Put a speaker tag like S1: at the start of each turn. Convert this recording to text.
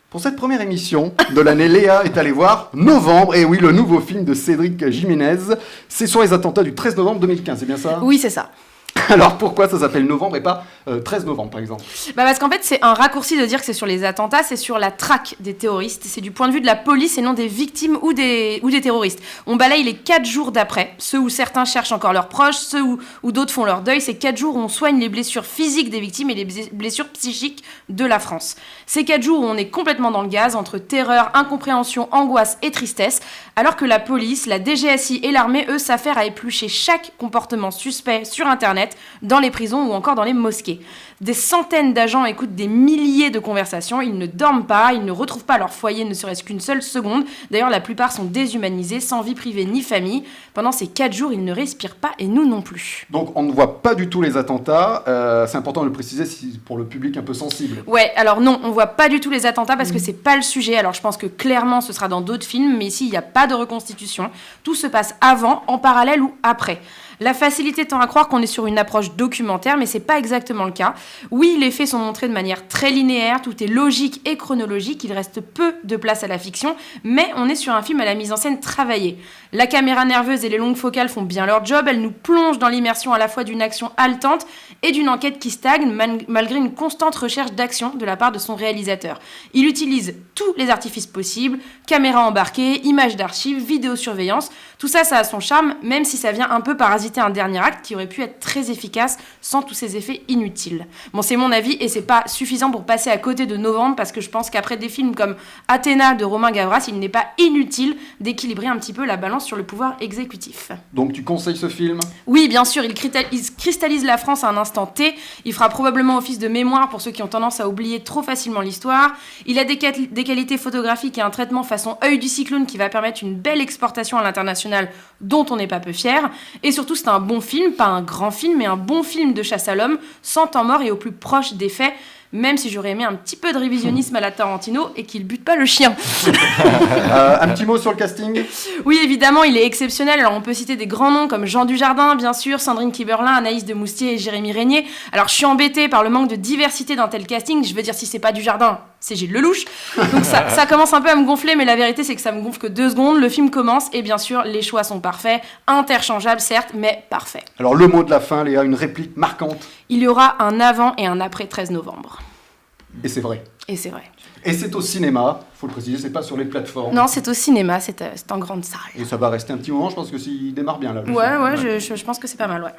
S1: Pour cette première émission de l'année, Léa est allée voir Novembre, et oui, le nouveau film de Cédric Jiménez. C'est sur les attentats du 13 novembre 2015, c'est bien ça ?
S2: Oui, c'est ça.
S1: Alors pourquoi ça s'appelle Novembre et pas 13 novembre par exemple ?
S2: Parce qu'en fait, c'est un raccourci de dire que c'est sur les attentats, c'est sur la traque des terroristes. C'est du point de vue de la police et non des victimes ou des terroristes. On balaye les 4 jours d'après, ceux où certains cherchent encore leurs proches, ceux où d'autres font leur deuil. Ces 4 jours où on soigne les blessures physiques des victimes et les blessures psychiques de la France. Ces 4 jours où on est complètement dans le gaz, entre terreur, incompréhension, angoisse et tristesse, alors que la police, la DGSI et l'armée, eux, s'affairent à éplucher chaque comportement suspect sur Internet, dans les prisons ou encore dans les mosquées. Des centaines d'agents écoutent des milliers de conversations, ils ne dorment pas, ils ne retrouvent pas leur foyer ne serait-ce qu'une seule seconde. D'ailleurs, la plupart sont déshumanisés, sans vie privée ni famille. Pendant ces 4 jours, ils ne respirent pas et nous non plus.
S1: Donc on ne voit pas du tout les attentats, c'est important de le préciser pour le public un peu sensible.
S2: Ouais, alors non, on voit pas du tout les attentats parce que c'est pas le sujet. Alors je pense que clairement ce sera dans d'autres films, mais ici il n'y a pas de reconstitution. Tout se passe avant, en parallèle ou après. La facilité tend à croire qu'on est sur une approche documentaire, mais c'est pas exactement le cas. Oui, les faits sont montrés de manière très linéaire, tout est logique et chronologique, il reste peu de place à la fiction, mais on est sur un film à la mise en scène travaillée. La caméra nerveuse et les longues focales font bien leur job, elles nous plongent dans l'immersion à la fois d'une action haletante et d'une enquête qui stagne, malgré une constante recherche d'action de la part de son réalisateur. Il utilise tous les artifices possibles, caméra embarquée, images d'archives, vidéosurveillance, tout ça, ça a son charme, même si ça vient un peu parasiter un dernier acte qui aurait pu être très efficace sans tous ces effets inutiles. Bon, c'est mon avis et c'est pas suffisant pour passer à côté de Novembre parce que je pense qu'après des films comme Athéna de Romain Gavras, il n'est pas inutile d'équilibrer un petit peu la balance sur le pouvoir exécutif.
S1: Donc tu conseilles ce film ?
S2: Oui, bien sûr, il cristallise la France à un instant T. Il fera probablement office de mémoire pour ceux qui ont tendance à oublier trop facilement l'histoire. Il a des qualités photographiques et un traitement façon œil du cyclone qui va permettre une belle exportation à l'international dont on n'est pas peu fier. Et surtout, c'est un bon film, pas un grand film, mais un bon film de chasse à l'homme, sans temps mort et au plus proche des faits, même si j'aurais aimé un petit peu de révisionnisme à la Tarantino et qu'il bute pas le chien.
S1: Un petit mot sur le casting ?
S2: Oui, évidemment, il est exceptionnel. Alors, on peut citer des grands noms comme Jean Dujardin, bien sûr, Sandrine Kiberlin, Anaïs de Moustier et Jérémy Régnier. Alors, je suis embêtée par le manque de diversité d'un tel casting. Je veux dire, si c'est pas Dujardin, c'est Gilles Lelouch. Donc, ça commence un peu à me gonfler, mais la vérité, c'est que ça me gonfle que 2 secondes. Le film commence et bien sûr, les choix sont parfaits. Interchangeables, certes, mais parfaits.
S1: Alors, le mot de la fin, Léa, une réplique marquante.
S2: Il y aura un avant et un après 13 novembre.
S1: Et c'est vrai.
S2: Et c'est vrai.
S1: Et c'est au cinéma, faut le préciser, c'est pas sur les plateformes.
S2: Non, c'est au cinéma, c'est en grande salle.
S1: Et ça va rester un petit moment, je pense que s'il démarre bien là.
S2: Ouais, je pense que c'est pas mal, ouais.